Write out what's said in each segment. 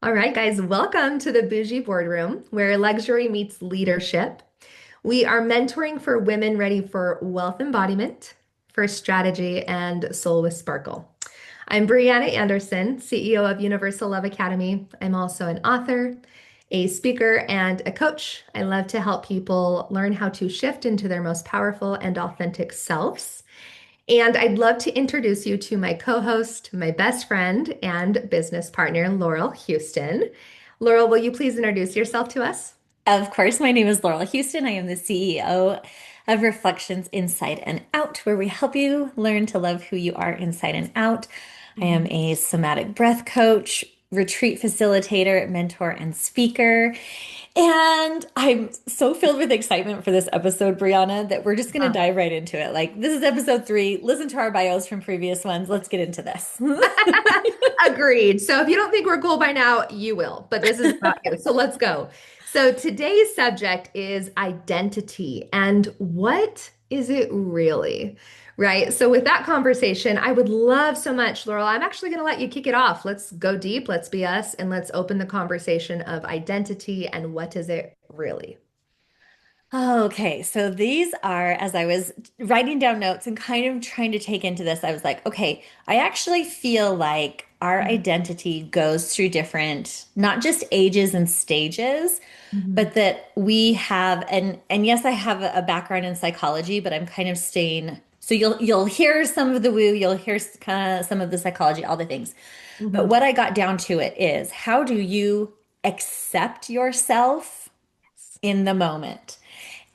All right, guys, welcome to the Bougie Boardroom, where luxury meets leadership. We are mentoring for women ready for wealth embodiment, for strategy, and soul with sparkle. I'm Brianna Anderson, CEO of Universal Love Academy. I'm also an author, a speaker, and a coach. I love to help people learn how to shift into their most powerful and authentic selves. And I'd love to introduce you to my co host, my best friend, and business partner, Laurel Huston. Laurel, will you please introduce yourself to us? Of course, my name is Laurel Huston. I am the CEO of Reflections Inside and Out, where we help you learn to love who you are inside and out. I am Mhm. a somatic breath coach, retreat facilitator, mentor, and speaker. And I'm so filled with excitement for this episode, Brianna, that we're just going to Oh. dive right into it. Like, this is episode 3. Listen to our bios from previous ones. Let's get into this. Agreed. So if you don't think we're cool by now, you will, but this is about you. So let's go. So today's subject is identity and what is it really? Right. So with that conversation, I would love so much, Laurel. I'm actually going to let you kick it off. Let's go deep. Let's be us and let's open the conversation of identity and what is it really? Okay, so these are, as I was writing down notes and kind of trying to take into this, I was like, okay, I actually feel like our identity goes through different, not just ages and stages, Mhm. but that we have, and yes, I have a background in psychology, but I'm kind of staying, so you'll hear some of the woo, you'll hear kind of some of the psychology, all the things. But Mhm. what I got down to it is, how do you accept yourself in the moment?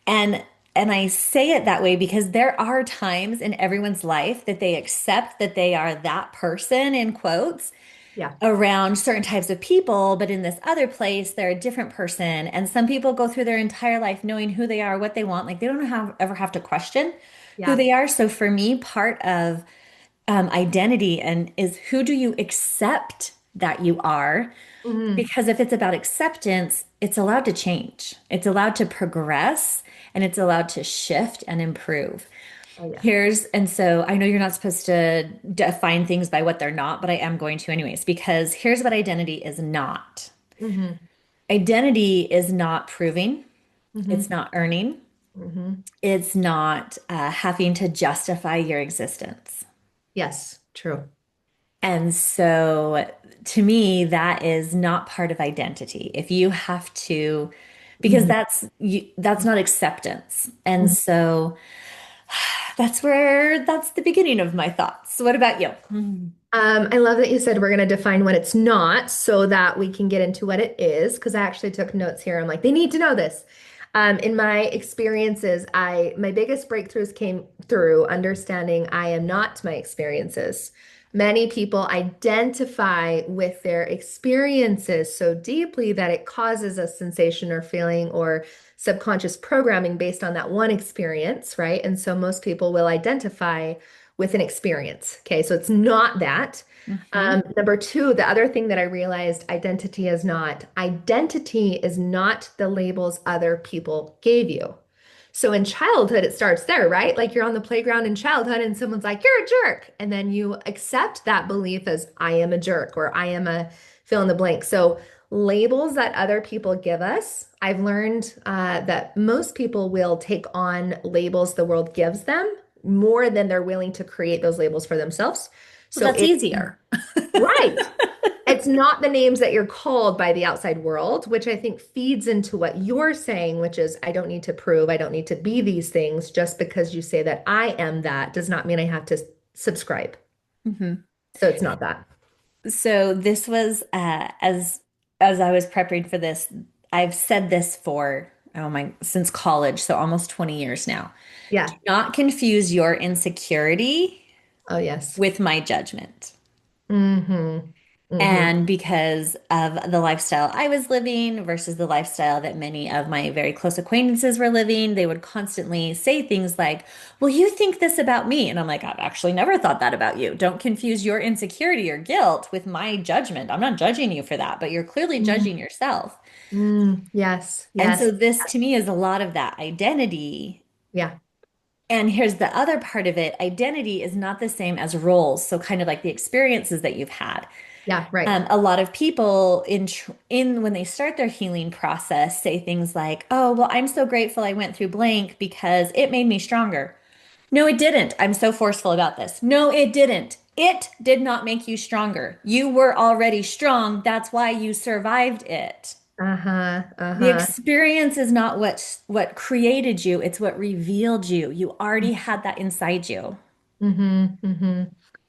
And and I say it that way because there are times in everyone's life that they accept that they are that person in quotes Yeah. around certain types of people, but in this other place, they're a different person. And some people go through their entire life knowing who they are, what they want. Like they don't ever have to question who Yeah. they are. So for me, part of identity and is who do you accept that you are? Mhm. Because if it's about acceptance, it's allowed to change, it's allowed to progress, and it's allowed to shift and improve. Oh, yeah. And so I know you're not supposed to define things by what they're not, but I am going to anyways, because here's what identity is not. Mhm. Identity is not proving, it's Mhm. not earning, Mhm. it's not having to justify your existence. Yes, true. And so to me, that is not part of identity. If you have to, because Mhm. that's not acceptance. And so that's the beginning of my thoughts. What about you? I love that you said we're going to define what it's not so that we can get into what it is, because I actually took notes here. I'm like, they need to know this. In my experiences, my biggest breakthroughs came through understanding I am not my experiences. Many people identify with their experiences so deeply that it causes a sensation or feeling or subconscious programming based on that one experience, right? And so most people will identify with an experience. Okay, so it's not that. Hmm. Number two, the other thing that I realized identity is not the labels other people gave you. So in childhood, it starts there, right? Like you're on the playground in childhood and someone's like, you're a jerk. And then you accept that belief as I am a jerk or I am a fill in the blank. So labels that other people give us, I've learned that most people will take on labels the world gives them more than they're willing to create those labels for themselves. Well, So that's it's easier. right. It's not the names that you're called by the outside world, which I think feeds into what you're saying, which is I don't need to prove, I don't need to be these things. Just because you say that I am that does not mean I have to subscribe. Hmm. So it's not that. So this was as I was preparing for this, I've said this for oh my since college, so almost 20 years now. Do Yeah. not confuse your insecurity Oh, yes. with my judgment. Mm-hmm. Mm-hmm. And because of the lifestyle I was living versus the lifestyle that many of my very close acquaintances were living, they would constantly say things like, well, you think this about me. And I'm like, I've actually never thought that about you. Don't confuse your insecurity or guilt with my judgment. I'm not judging you for that, but you're clearly judging yourself. Yes. And Yes. so this to me is a lot of that identity. Yeah. And here's the other part of it. Identity is not the same as roles. So kind of like the experiences that you've had. Yeah, right. A lot of people in when they start their healing process say things like, "Oh, well, I'm so grateful I went through blank because it made me stronger." No, it didn't. I'm so forceful about this. No, it didn't. It did not make you stronger. You were already strong. That's why you survived it. Uh-huh. The Uh-huh. experience is not what created you, it's what revealed you. You already had that inside you. Mm-hmm. Mm-hmm.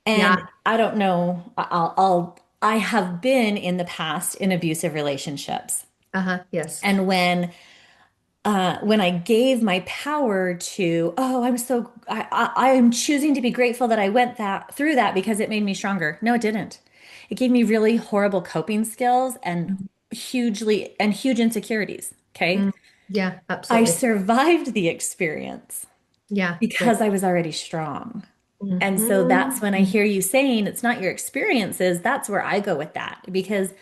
Yeah. And I don't know, I have been in the past in abusive relationships. Uh-huh. Yes. And when I gave my power to, oh, I am choosing to be grateful that I went that through that because it made me stronger. No, it didn't. It gave me really horrible coping skills and huge insecurities. Okay. Mm. Yeah, I absolutely. survived the experience Yeah, because right. I was already strong. And so that's when I Mm-hmm. hear you saying it's not your experiences, that's where I go with that because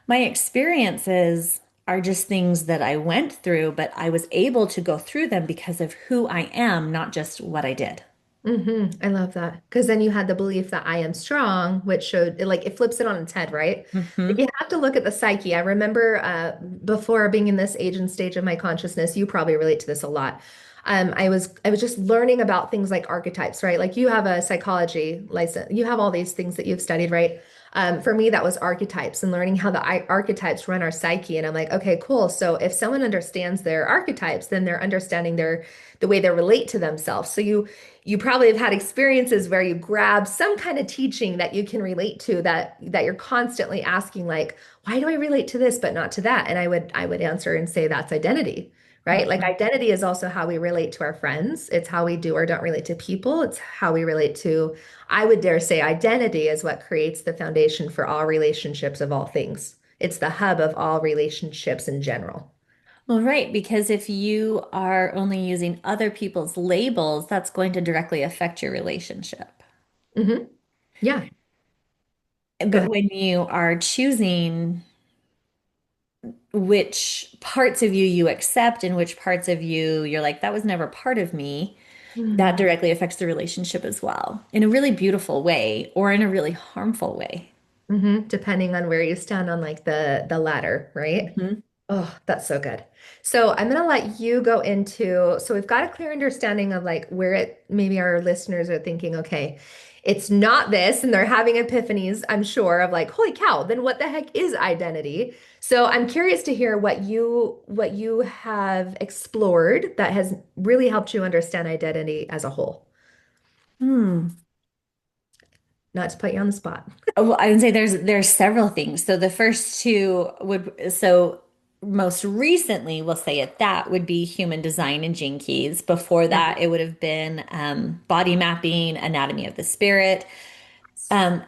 my experiences are just things that I went through, but I was able to go through them because of who I am, not just what I did. I love that. Because then you had the belief that I am strong, which showed like it flips it on its head, right? But Hmm. you have to look at the psyche. I remember before being in this age and stage of my consciousness, you probably relate to this a lot. I was just learning about things like archetypes, right? Like you have a psychology license, you have all these things that you've studied, right? For me, that was archetypes and learning how the archetypes run our psyche. And I'm like, okay, cool. So if someone understands their archetypes, then they're understanding the way they relate to themselves. So you probably have had experiences where you grab some kind of teaching that you can relate to that you're constantly asking like, why do I relate to this but not to that? And I would answer and say that's identity, right? Like identity is also how we relate to our friends. It's how we do or don't relate to people. It's how we relate to, I would dare say identity is what creates the foundation for all relationships of all things. It's the hub of all relationships in general. Well, right, because if you are only using other people's labels, that's going to directly affect your relationship. Hmm. Yeah, go But ahead. when you are choosing which parts of you accept and which parts of you're like, that was never part of me, that directly affects the relationship as well in a really beautiful way or in a really harmful way. Depending on where you stand on like the ladder, right? Mhm. Oh, that's so good. So I'm gonna let you go into, so we've got a clear understanding of like where it maybe our listeners are thinking, okay, it's not this, and they're having epiphanies, I'm sure, of like, holy cow, then what the heck is identity? So I'm curious to hear what you have explored that has really helped you understand identity as a whole. Hmm. Not to put you on the spot. Well, I would say there's several things. So the first two most recently, we'll say it that would be human design and gene keys. Before Yeah. that, it would have been body mapping, anatomy of the spirit, and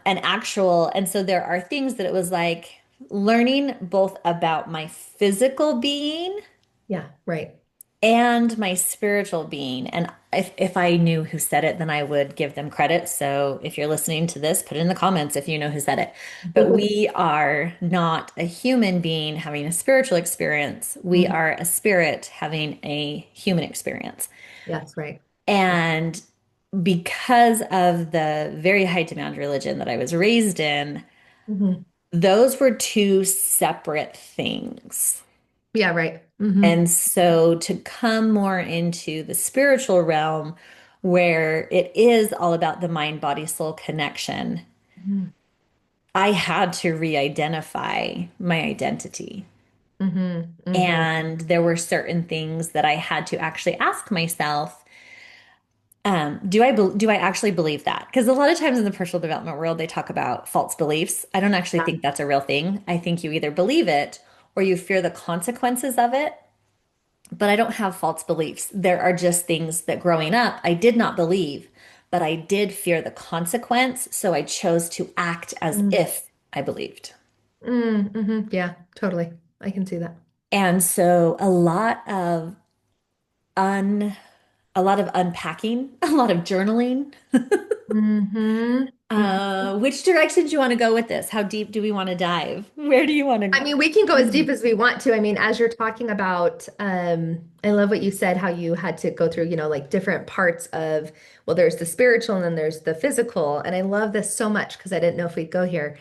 so there are things that it was like learning both about my physical being Yeah, right. and my spiritual being. And if I knew who said it, then I would give them credit. So if you're listening to this, put it in the comments if you know who said it. But we are not a human being having a spiritual experience. We are a spirit having a human experience. Yes, right. And because of the very high demand religion that I was raised in, Mhm. those were two separate things. Yeah, right. Hmm. And so to come more into the spiritual realm where it is all about the mind, body, soul connection, Hmm. I had to re-identify my identity. Hmm. Hmm. And there were certain things that I had to actually ask myself, do I actually believe that? Because a lot of times in the personal development world, they talk about false beliefs. I don't actually think that's a real thing. I think you either believe it or you fear the consequences of it. But I don't have false beliefs. There are just things that growing up I did not believe, but I did fear the consequence. So I chose to act as Mm. if I believed. Hmm. Yeah, totally. I can see that. And so un a lot of unpacking, a lot of journaling. Hmm. Which direction do you want to go with this? How deep do we want to dive? Where do you want I to? mean, we can go as deep as we want to. I mean, as you're talking about, I love what you said, how you had to go through, like different parts of, well, there's the spiritual and then there's the physical. And I love this so much because I didn't know if we'd go here.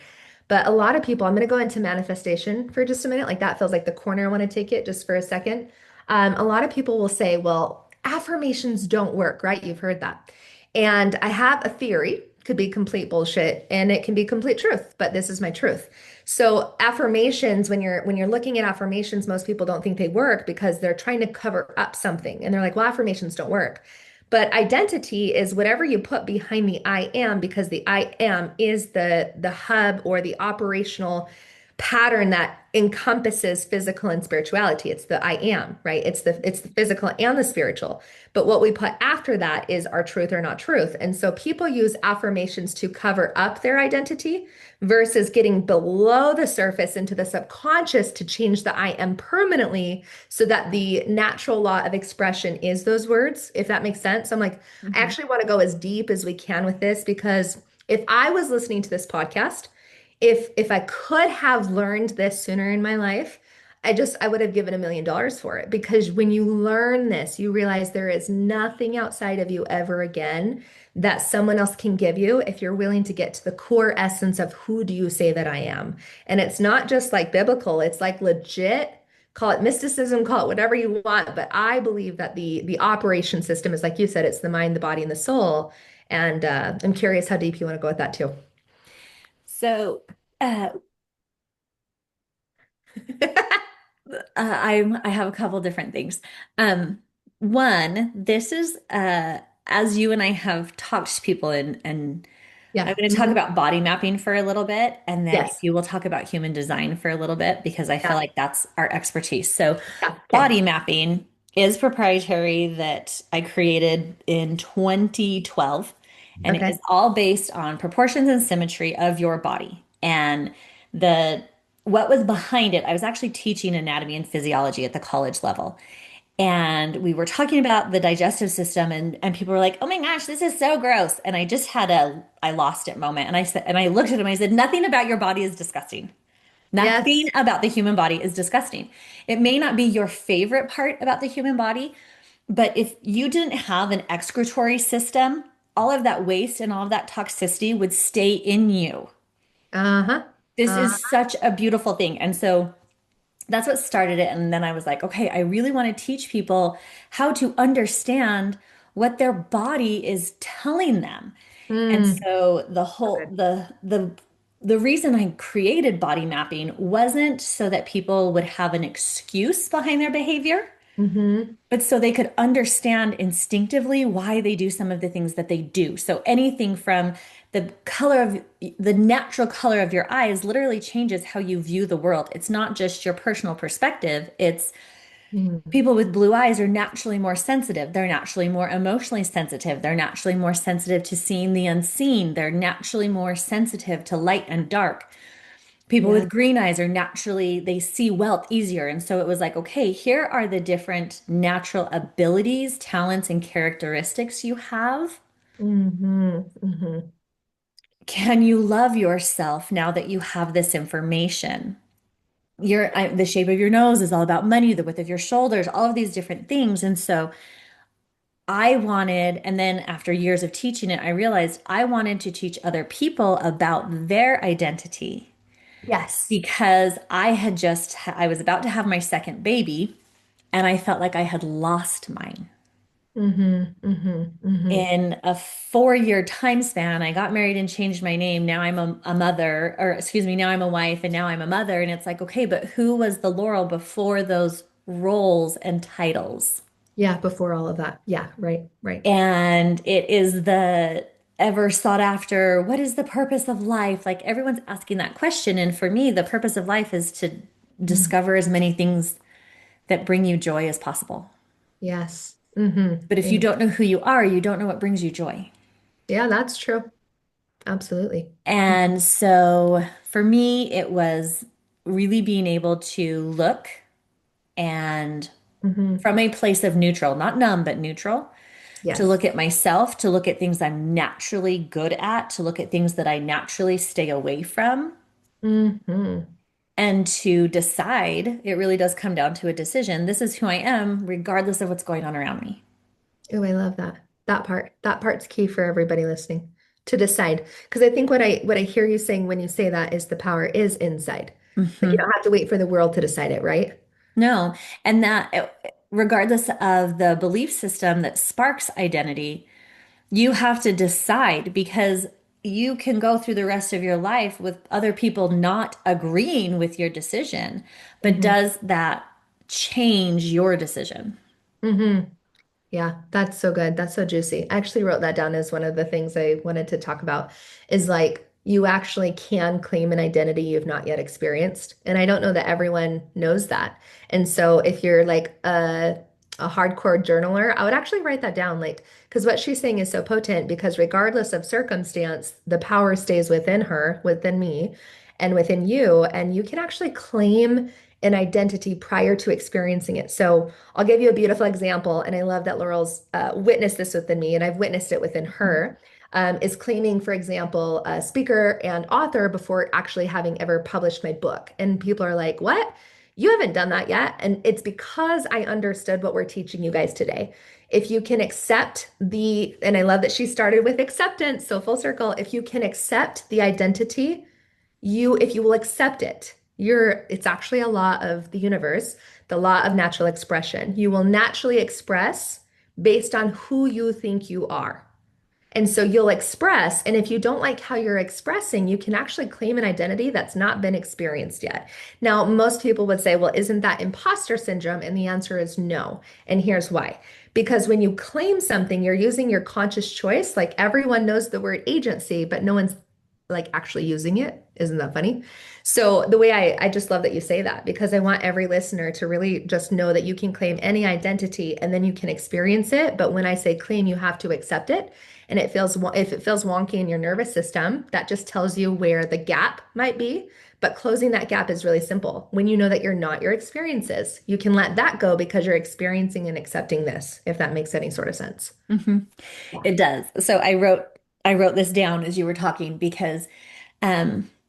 But a lot of people, I'm going to go into manifestation for just a minute. Like that feels like the corner I want to take it just for a second. A lot of people will say, well, affirmations don't work, right? You've heard that. And I have a theory, could be complete bullshit and it can be complete truth, but this is my truth. So affirmations, when you're looking at affirmations, most people don't think they work because they're trying to cover up something. And they're like, well, affirmations don't work. But identity is whatever you put behind the I am, because the I am is the hub or the operational pattern that encompasses physical and spirituality. It's the I am, right? It's the physical and the spiritual. But what we put after that is our truth or not truth. And so people use affirmations to cover up their identity versus getting below the surface into the subconscious to change the I am permanently so that the natural law of expression is those words, if that makes sense. I'm like, I Mhm. actually want to go as deep as we can with this because if I was listening to this podcast, if I could have learned this sooner in my life, I would have given $1 million for it because when you learn this, you realize there is nothing outside of you ever again that someone else can give you if you're willing to get to the core essence of who do you say that I am. And it's not just like biblical, it's like legit. Call it mysticism, call it whatever you want, but I believe that the operation system is like you said, it's the mind, the body, and the soul. And I'm curious how deep you want to go with that too. So, uh, I have a couple different things. Um, One, this is as you and I have talked to people and I'm Yeah. going to talk Mhm. about body mapping for a little bit, and then Yes. you will talk about human design for a little bit because I feel Yeah. like that's our expertise. So, Yeah. Okay. body mapping is proprietary that I created in 2012, and it is Okay. all based on proportions and symmetry of your body. And the what was behind it, I was actually teaching anatomy and physiology at the college level. And we were talking about the digestive system and people were like, "Oh my gosh, this is so gross." And I just had a I lost it moment. And I said, and I looked at him, I said, "Nothing about your body is disgusting. Nothing Yes. about the human body is disgusting. It may not be your favorite part about the human body, but if you didn't have an excretory system, all of that waste and all of that toxicity would stay in you. Uh-huh. This Uh, is such a beautiful thing." And so that's what started it. And then I was like, okay, I really want to teach people how to understand what their body is telling them. And mm, so the so whole good. the reason I created body mapping wasn't so that people would have an excuse behind their behavior, Mm-hmm. but so they could understand instinctively why they do some of the things that they do. So anything from the natural color of your eyes literally changes how you view the world. It's not just your personal perspective. It's Mm, people with blue eyes are naturally more sensitive. They're naturally more emotionally sensitive. They're naturally more sensitive to seeing the unseen. They're naturally more sensitive to light and dark. People yeah. with green eyes are naturally, they see wealth easier. And so it was like, okay, here are the different natural abilities, talents, and characteristics you have. Mm-hmm. Mm-hmm. Can you love yourself now that you have this information? The shape of your nose is all about money, the width of your shoulders, all of these different things. And so I wanted, and then after years of teaching it, I realized I wanted to teach other people about their identity Yes. because I was about to have my second baby and I felt like I had lost mine. Mm-hmm. Mm-hmm. Mm-hmm. In a 4 year time span, I got married and changed my name. Now I'm a mother, or excuse me, now I'm a wife and now I'm a mother. And it's like, okay, but who was the Laurel before those roles and titles? Yeah, before all of that. Yeah, right, right. And it is the ever sought after, what is the purpose of life? Like everyone's asking that question. And for me, the purpose of life is to Mm. discover as many things that bring you joy as possible. Yes. Mm-hmm. But if you don't know who you are, you don't know what brings you joy. Yeah, that's true. Absolutely. And so for me, it was really being able to look and Mm-hmm. from a place of neutral, not numb, but neutral, to Yes. look at myself, to look at things I'm naturally good at, to look at things that I naturally stay away from, Mm-hmm. and to decide. It really does come down to a decision. This is who I am, regardless of what's going on around me. Oh, I love that. That part. That part's key for everybody listening. to decide. Because I think what I hear you saying when you say that is the power is inside. Like you Hmm. don't have to wait for the world to decide it, right? No, and that regardless of the belief system that sparks identity, you have to decide because you can go through the rest of your life with other people not agreeing with your decision, but Hmm. does that change your decision? Hmm. Yeah, that's so good. That's so juicy. I actually wrote that down as one of the things I wanted to talk about is like you actually can claim an identity you've not yet experienced. And I don't know that everyone knows that. And so if you're like a hardcore journaler, I would actually write that down like because what she's saying is so potent because regardless of circumstance, the power stays within her, within me, and within you, and you can actually claim an identity prior to experiencing it. So I'll give you a beautiful example, and I love that Laurel's witnessed this within me, and I've witnessed it within her. Is claiming, for example, a speaker and author before actually having ever published my book. And people are like, what? You haven't done that yet. And it's because I understood what we're teaching you guys today. If you can accept and I love that she started with acceptance, so full circle, if you can accept the identity if you will accept it, it's actually a law of the universe, the law of natural expression. You will naturally express based on who you think you are. And so you'll express, and if you don't like how you're expressing, you can actually claim an identity that's not been experienced yet. Now, most people would say, well, isn't that imposter syndrome? And the answer is no. And here's why. Because when you claim something, you're using your conscious choice. Like everyone knows the word agency, but no one's like actually using it. Isn't that funny? So the way I just love that you say that because I want every listener to really just know that you can claim any identity and then you can experience it. But when I say claim, you have to accept it. And if it feels wonky in your nervous system, that just tells you where the gap might be. But closing that gap is really simple. When you know that you're not your experiences, you can let that go because you're experiencing and accepting this, if that makes any sort of sense. Hmm. Yeah. It does. So I wrote this down as you were talking because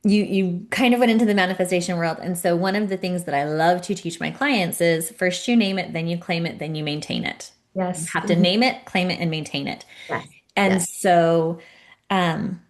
you kind of went into the manifestation world. And so one of the things that I love to teach my clients is first you name it, then you claim it, then you maintain it. You Yes. have to Mhm. name it, claim it, and maintain it. Yes. And Yes. so um,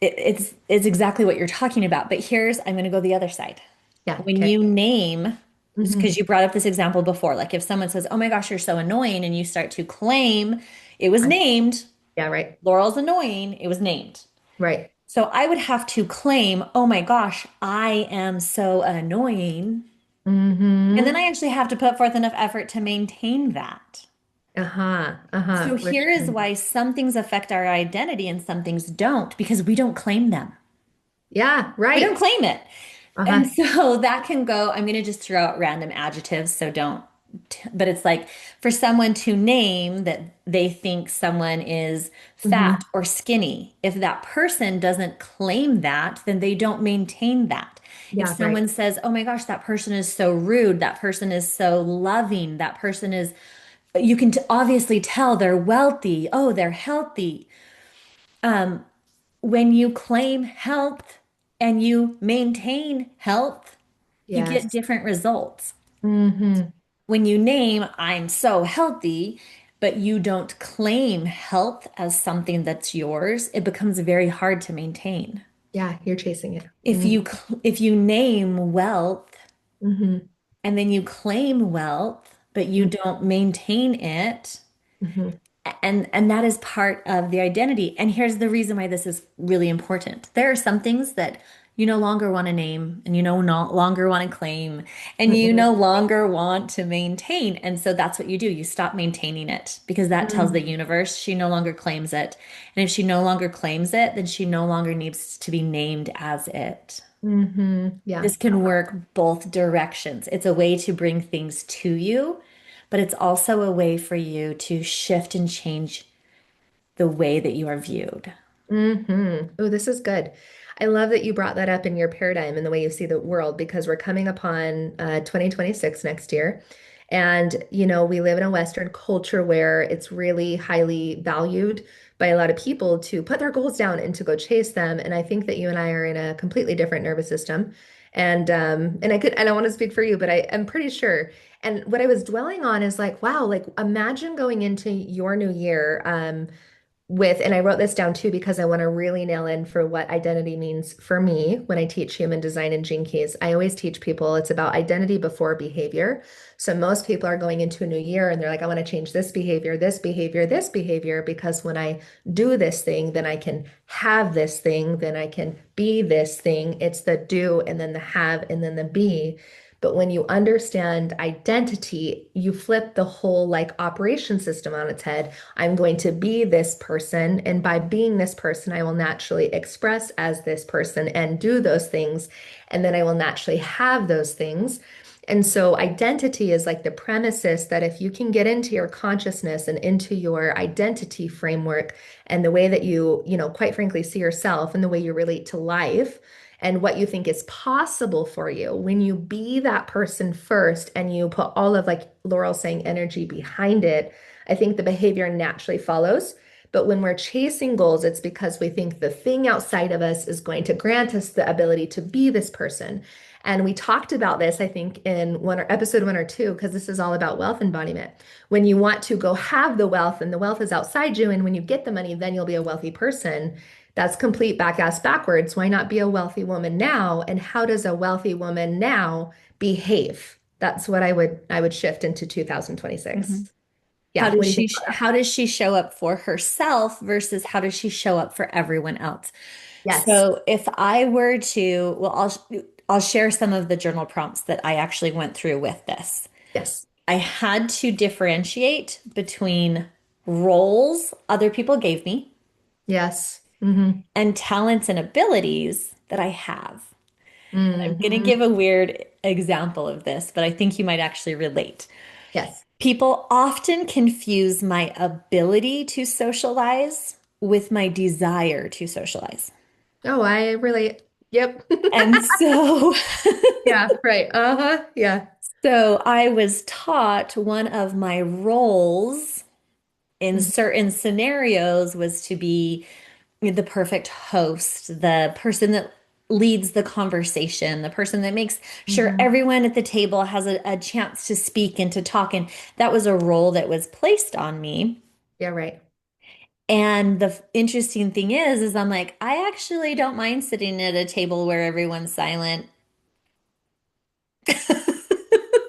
it's exactly what you're talking about. But I'm going to go the other side. Yeah. When Okay. you name, because Hmm. you brought up this example before, like if someone says, "Oh my gosh, you're so annoying," and you start to claim it was named, Yeah. Right. Laurel's annoying, it was named. Right. So I would have to claim, "Oh my gosh, I am so annoying." And then Hmm. I actually have to put forth enough effort to maintain that. Uh-huh. So Uh-huh. For here is sure. why some things affect our identity and some things don't, because we don't claim them. Yeah. We don't Right. claim it. And Uh-huh. so that can go, I'm going to just throw out random adjectives, so don't, but it's like for someone to name that they think someone is fat Hmm. or skinny, if that person doesn't claim that, then they don't maintain that. If Yeah. Right. someone says, oh my gosh, that person is so rude, that person is so loving, that person is, you can obviously tell they're wealthy, oh, they're healthy. When you claim health and you maintain health, you get Yes. different results. Hmm. When you name, I'm so healthy, but you don't claim health as something that's yours, it becomes very hard to maintain. Yeah. You're chasing it. If you name wealth Hmm. and then you claim wealth, but you don't maintain it, Hmm. and that is part of the identity. And here's the reason why this is really important. There are some things that you no longer want to name and you no longer want to claim and you no Hmm. longer want to maintain. And so that's what you do. You stop maintaining it because that tells the universe she no longer claims it. And if she no longer claims it, then she no longer needs to be named as it. Yeah. This can work both directions. It's a way to bring things to you, but it's also a way for you to shift and change the way that you are viewed. Oh, this is good. I love that you brought that up in your paradigm and the way you see the world because we're coming upon 2026 next year. And, we live in a Western culture where it's really highly valued by a lot of people to put their goals down and to go chase them. And I think that you and I are in a completely different nervous system. And I don't want to speak for you, but I am pretty sure. And what I was dwelling on is like, wow, like imagine going into your new year. and I wrote this down too because I want to really nail in for what identity means for me when I teach human design and gene keys. I always teach people it's about identity before behavior. So most people are going into a new year and they're like, I want to change this behavior, this behavior, this behavior, because when I do this thing, then I can have this thing, then I can be this thing. It's the do and then the have and then the be. But when you understand identity, you flip the whole like operation system on its head. I'm going to be this person, and by being this person, I will naturally express as this person and do those things, and then I will naturally have those things. And so identity is like the premises that if you can get into your consciousness and into your identity framework and the way that you quite frankly see yourself and the way you relate to life and what you think is possible for you, when you be that person first and you put all of like Laurel saying energy behind it, I think the behavior naturally follows. But when we're chasing goals, it's because we think the thing outside of us is going to grant us the ability to be this person. And we talked about this, I think, in episode 1 or 2, because this is all about wealth embodiment. When you want to go have the wealth and the wealth is outside you, and when you get the money, then you'll be a wealthy person. That's complete back ass backwards. Why not be a wealthy woman now? And how does a wealthy woman now behave? That's what I would shift into Mhm. 2026. Yeah, what do you think about that? How does she show up for herself versus how does she show up for everyone else? Yes. So if I were to, well, I'll share some of the journal prompts that I actually went through with this. Yes. I had to differentiate between roles other people gave me Yes. Mm-hmm. and talents and abilities that I have. I'm going to Mm-hmm. give a weird example of this, but I think you might actually relate. Yes. People often confuse my ability to socialize with my desire to socialize. Oh, I relate. Yep. And so, Yeah, right. Uh-huh. Yeah. so I was taught one of my roles in Mhm. certain scenarios was to be the perfect host, the person that leads the conversation, the person that makes sure Mhm. everyone at the table has a chance to speak and to talk. And that was a role that was placed on me. Yeah, right. And the interesting thing is I'm like, I actually don't mind sitting at a table where everyone's silent.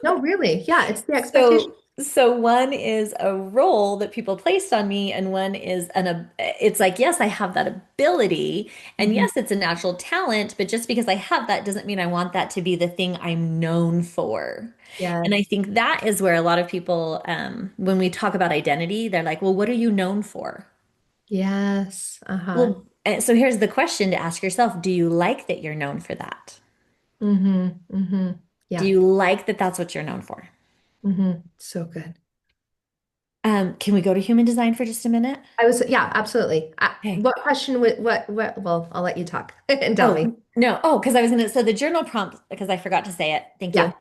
No, really. Yeah, it's the expectation. So one is a role that people placed on me, and one is it's like, yes, I have that ability, and Mhm. yes, it's a natural talent, but just because I have that doesn't mean I want that to be the thing I'm known for. And I Yes. think that is where a lot of people, when we talk about identity, they're like, well, what are you known for? Yes. Uh-huh. Well, so here's the question to ask yourself. Do you like that you're known for that? Mm-hmm. Mm-hmm. Do Yeah. you like that that's what you're known for? Mm-hmm. So good. Can we go to human design for just a minute? Yeah, absolutely. Okay. What question would, well, I'll let you talk and tell me. No. Oh, because I was gonna, so the journal prompt, because I forgot to say it. Thank you.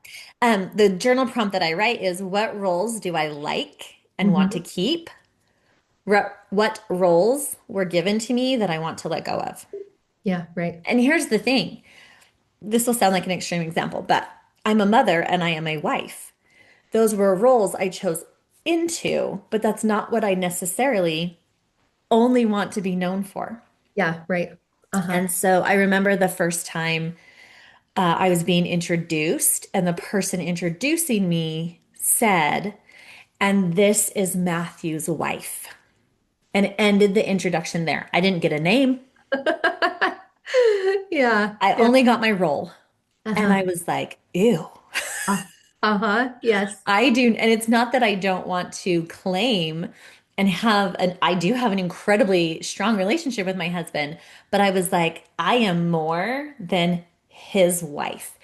Yeah. The journal prompt that I write is what roles do I like and want to Hmm. keep? What roles were given to me that I want to let go of? Yeah, right. And here's the thing. This will sound like an extreme example, but I'm a mother and I am a wife. Those were roles I chose into, but that's not what I necessarily only want to be known for. Yeah, right. Uh-huh. And so I remember the first time I was being introduced, and the person introducing me said, and this is Matthew's wife, and it ended the introduction there. I didn't get a name. Yeah. I Yeah. only got my role. And I Uh-huh. was like, ew. Uh-huh. Yes. I do. And it's not that I don't want to claim and I do have an incredibly strong relationship with my husband, but I was like, I am more than his wife.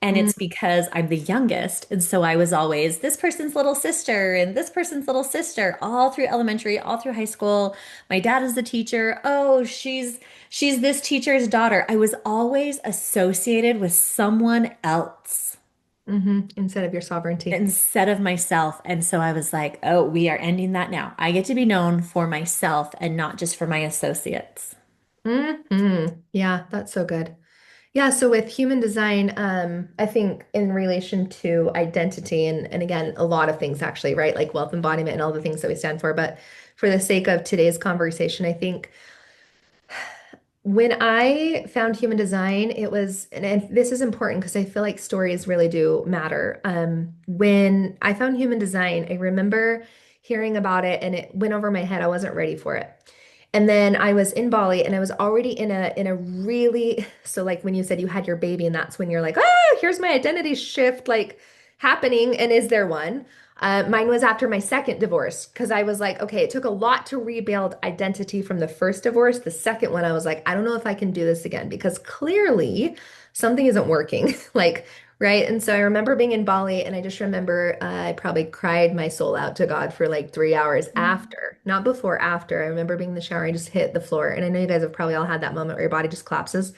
And Mm, it's because I'm the youngest. And so I was always this person's little sister and this person's little sister all through elementary, all through high school. My dad is the teacher. Oh, she's this teacher's daughter. I was always associated with someone else instead of your sovereignty. instead of myself. And so I was like, oh, we are ending that now. I get to be known for myself and not just for my associates. Hmm. Yeah, that's so good. Yeah, so with human design, I think in relation to identity and again, a lot of things actually, right? Like wealth embodiment and all the things that we stand for. But for the sake of today's conversation, I think when I found human design, it was, and this is important because I feel like stories really do matter. When I found human design, I remember hearing about it and it went over my head. I wasn't ready for it. And then I was in Bali and I was already in a really so like when you said you had your baby and that's when you're like, ah, here's my identity shift like happening. And is there one? Mine was after my second divorce because I was like, okay, it took a lot to rebuild identity from the first divorce. The second one, I was like, I don't know if I can do this again because clearly something isn't working. Like, right. And so I remember being in Bali and I just remember I probably cried my soul out to God for like 3 hours after, not before, after. I remember being in the shower, I just hit the floor. And I know you guys have probably all had that moment where your body just collapses.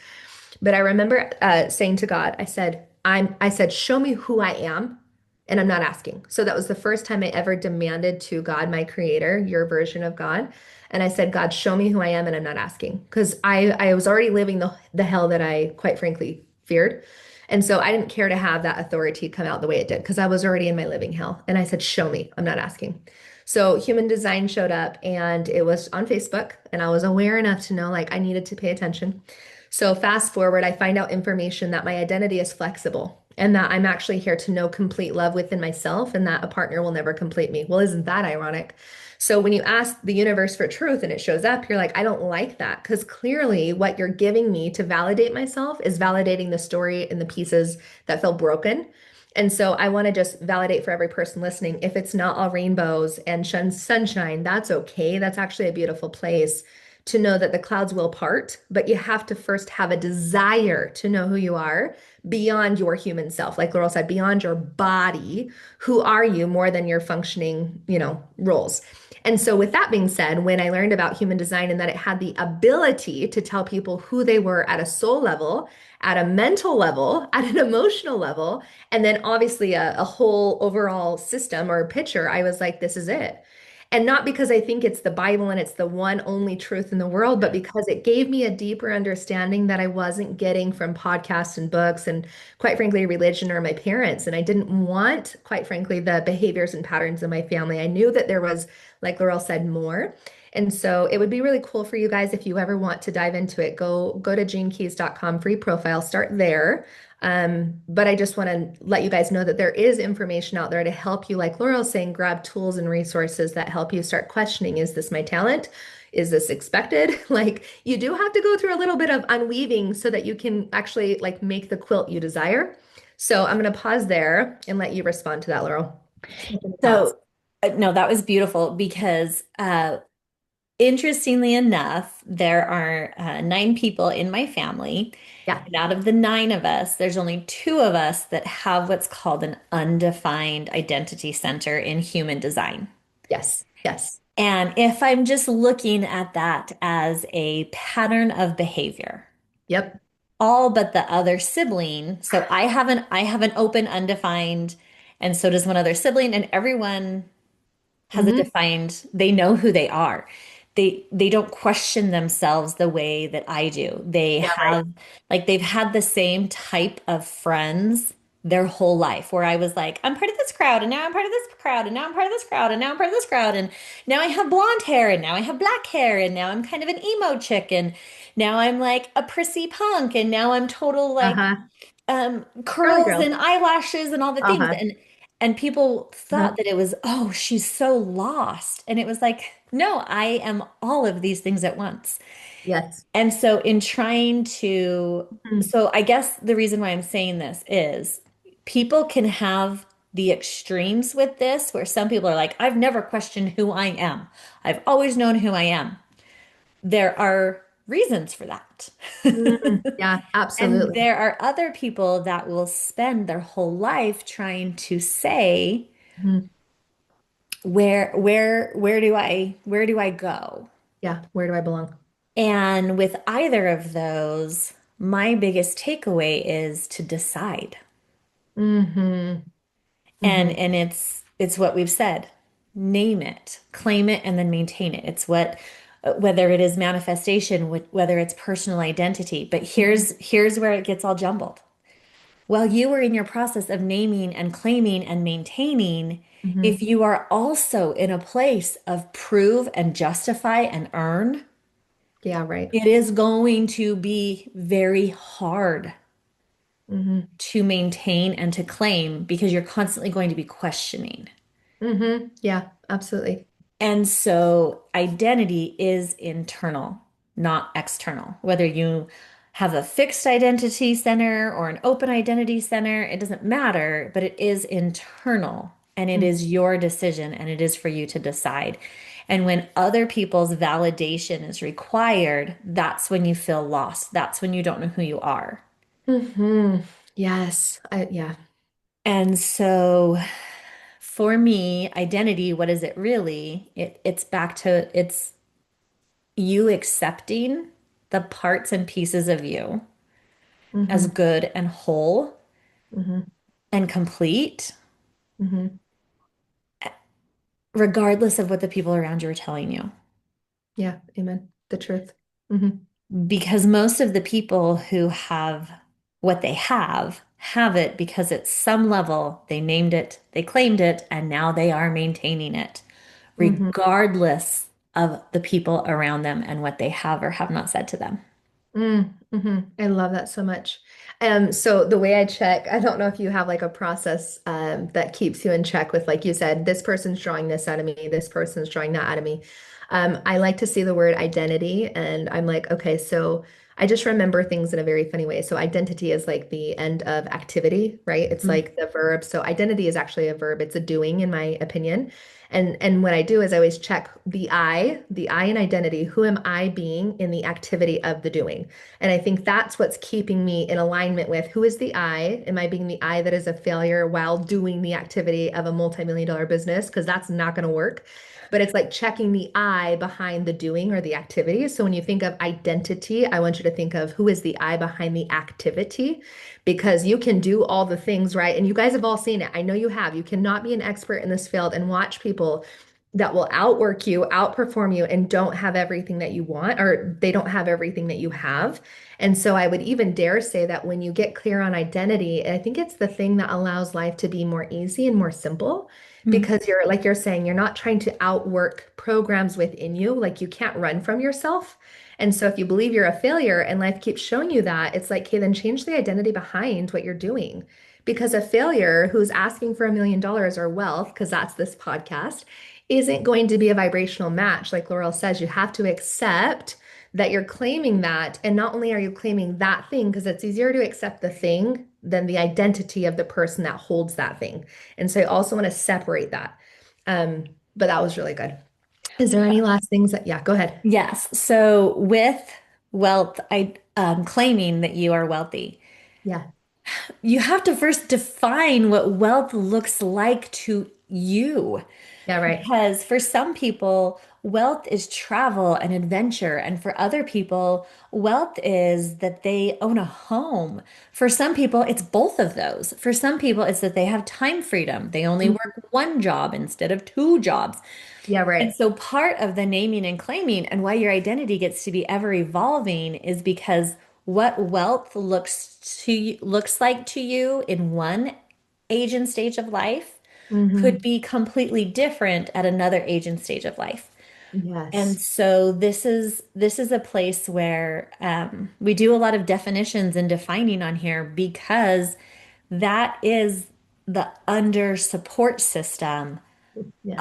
But I remember saying to God, I said, show me who I am, and I'm not asking. So that was the first time I ever demanded to God, my creator, your version of God. And I said, God, show me who I am, and I'm not asking. Because I was already living the hell that I, quite frankly, feared. And so I didn't care to have that authority come out the way it did because I was already in my living hell. And I said, show me, I'm not asking. So human design showed up and it was on Facebook, and I was aware enough to know like I needed to pay attention. So fast forward, I find out information that my identity is flexible and that I'm actually here to know complete love within myself and that a partner will never complete me. Well, isn't that ironic? So when you ask the universe for truth and it shows up, you're like, I don't like that because clearly what you're giving me to validate myself is validating the story and the pieces that feel broken. And so I want to just validate for every person listening, if it's not all rainbows and sunshine, that's okay. That's actually a beautiful place to know that the clouds will part, but you have to first have a desire to know who you are beyond your human self. Like Laurel said, beyond your body, who are you more than your functioning, roles? And so, with that being said, when I learned about human design and that it had the ability to tell people who they were at a soul level, at a mental level, at an emotional level, and then obviously a whole overall system or picture, I was like, this is it. And not because I think it's the Bible and it's the one only truth in the world, but because it gave me a deeper understanding that I wasn't getting from podcasts and books and, quite frankly, religion or my parents. And I didn't want, quite frankly, the behaviors and patterns in my family. I knew that there was, like Laurel said, more. And so it would be really cool for you guys if you ever want to dive into it. Go to genekeys.com, free profile, start there. But I just want to let you guys know that there is information out there to help you, like Laurel's saying, grab tools and resources that help you start questioning, is this my talent? Is this expected? Like you do have to go through a little bit of unweaving so that you can actually like make the quilt you desire. So I'm going to pause there and let you respond to that, Laurel. Any thoughts? So, no, that was beautiful because interestingly enough, there are nine people in my family. Yeah. And out of the nine of us, there's only two of us that have what's called an undefined identity center in human design. Yes. Yes. And if I'm just looking at that as a pattern of behavior, Yep. all but the other sibling, so I have an open undefined, and so does one other sibling, and everyone has a Hmm. defined, they know who they are. They don't question themselves the way that I do. They Yeah, right. have like they've had the same type of friends their whole life where I was like, I'm part of this crowd and now I'm part of this crowd and now I'm part of this crowd and now I'm part of this crowd and now I have blonde hair and now I have black hair and now I'm kind of an emo chick and now I'm like a prissy punk and now I'm total like Uh-huh. Girly curls girl. and eyelashes and all the things Uh-huh. and people Uh-huh. thought that it was, oh, she's so lost, and it was like, no, I am all of these things at once. Yes. And so in trying to, Mhm. so I guess the reason why I'm saying this is people can have the extremes with this where some people are like, I've never questioned who I am, I've always known who I am. There are reasons for that. Mm, yeah, And absolutely. there are other people that will spend their whole life trying to say, Mhm. where do I go? Yeah, where do I belong? And with either of those, my biggest takeaway is to decide. Hmm. And Hmm. it's what we've said. Name it, claim it, and then maintain it. It's what whether it is manifestation, whether it's personal identity. But here's where it gets all jumbled. While you were in your process of naming and claiming and maintaining, if Hmm. you are also in a place of prove and justify and earn, Yeah, right. it is going to be very hard Hmm. to maintain and to claim because you're constantly going to be questioning. Yeah, absolutely. And so identity is internal, not external. Whether you have a fixed identity center or an open identity center, it doesn't matter, but it is internal and it Mm. is your decision and it is for you to decide. And when other people's validation is required, that's when you feel lost. That's when you don't know who you are. Hmm. Yes. Yeah. And so for me, identity, what is it really? It's back to it's you accepting the parts and pieces of you as Hmm. good and whole Hmm. and complete, Hmm. regardless of what the people around you are telling you. Yeah. Amen. The truth. Hmm. Because most of the people who have what they have it because at some level they named it, they claimed it, and now they are maintaining it, Hmm. regardless of the people around them and what they have or have not said to them. I love that so much. So the way I check, I don't know if you have like a process that keeps you in check with, like you said, this person's drawing this out of me, this person's drawing that out of me. I like to see the word identity, and I'm like, okay, so I just remember things in a very funny way. So identity is like the end of activity, right? It's Mm, like the verb. So identity is actually a verb. It's a doing, in my opinion. And what I do is I always check the I in identity. Who am I being in the activity of the doing? And I think that's what's keeping me in alignment with who is the I? Am I being the I that is a failure while doing the activity of a multi-million dollar business? Because that's not going to work. But it's like checking the I behind the doing or the activity. So when you think of identity, I want you to think of who is the I behind the activity, because you can do all the things, right? And you guys have all seen it. I know you have. You cannot be an expert in this field and watch people that will outwork you, outperform you, and don't have everything that you want, or they don't have everything that you have. And so I would even dare say that when you get clear on identity, I think it's the thing that allows life to be more easy and more simple, mm, because you're, like you're saying, you're not trying to outwork programs within you. Like you can't run from yourself. And so if you believe you're a failure and life keeps showing you that, it's like, okay, then change the identity behind what you're doing. Because a failure who's asking for $1 million or wealth, because that's this podcast, isn't going to be a vibrational match. Like Laurel says, you have to accept that you're claiming that. And not only are you claiming that thing, because it's easier to accept the thing than the identity of the person that holds that thing. And so I also want to separate that. But that was really good. Is there any last things that, yeah, go ahead. yes. So with wealth, I claiming that you are wealthy, Yeah. you have to first define what wealth looks like to you. Yeah, right. Because for some people, wealth is travel and adventure. And for other people, wealth is that they own a home. For some people, it's both of those. For some people, it's that they have time freedom. They only Mhm. work one job instead of two jobs. Yeah, And right. so part of the naming and claiming and why your identity gets to be ever evolving is because what wealth looks like to you in one age and stage of life could Hmm. be completely different at another age and stage of life. And Yes. so this is a place where we do a lot of definitions and defining on here because that is the under support system Yeah.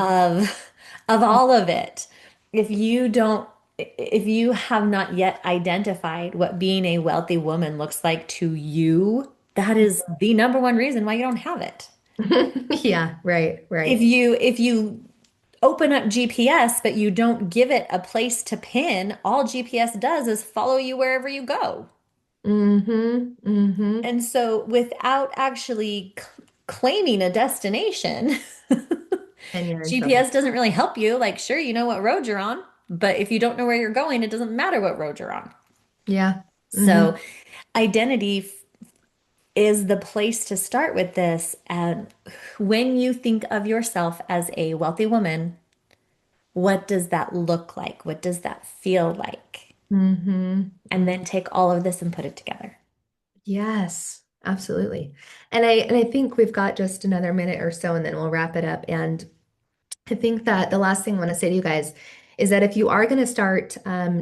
of all of it. If you don't, if you have not yet identified what being a wealthy woman looks like to you, that is the number one reason why you don't have it. Yeah, right, If right. you open up GPS, but you don't give it a place to pin, all GPS does is follow you wherever you go. Hmm. Hmm. And so without actually claiming a destination, And you're in trouble. GPS doesn't really help you. Like, sure, you know what road you're on, but if you don't know where you're going, it doesn't matter what road you're on. Yeah. So, Hmm. identity is the place to start with this. And when you think of yourself as a wealthy woman, what does that look like? What does that feel like? Mm-hmm. And then take all of this and put it together. Yes, absolutely. And I think we've got just another minute or so and then we'll wrap it up. And I think that the last thing I want to say to you guys is that if you are going to start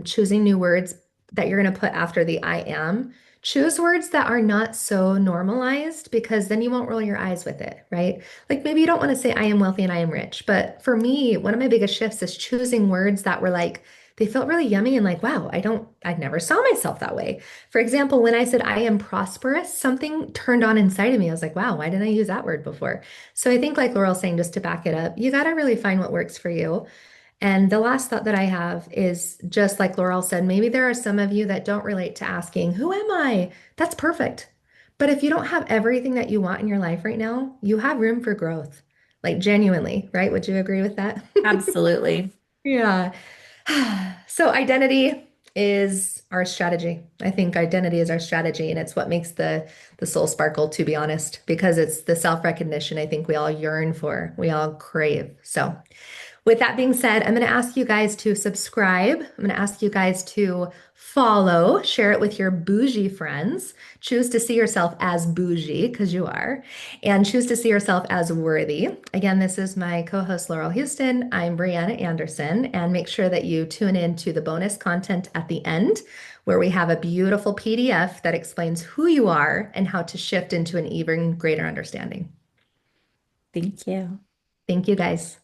choosing new words that you're going to put after the I am, choose words that are not so normalized because then you won't roll your eyes with it, right? Like maybe you don't want to say I am wealthy and I am rich. But for me, one of my biggest shifts is choosing words that were like, they felt really yummy and like, wow, I never saw myself that way. For example, when I said I am prosperous, something turned on inside of me. I was like, wow, why didn't I use that word before? So I think, like Laurel's saying, just to back it up, you got to really find what works for you. And the last thought that I have is just like Laurel said, maybe there are some of you that don't relate to asking, who am I? That's perfect. But if you don't have everything that you want in your life right now, you have room for growth. Like genuinely, right? Would you agree with that? Absolutely. Yeah. So identity is our strategy. I think identity is our strategy, and it's what makes the soul sparkle, to be honest, because it's the self-recognition I think we all yearn for, we all crave. So with that being said, I'm going to ask you guys to subscribe. I'm going to ask you guys to follow, share it with your bougie friends. Choose to see yourself as bougie, because you are, and choose to see yourself as worthy. Again, this is my co-host Laurel Huston. I'm Brianna Anderson, and make sure that you tune in to the bonus content at the end, where we have a beautiful PDF that explains who you are and how to shift into an even greater understanding. Thank you. Thank you guys.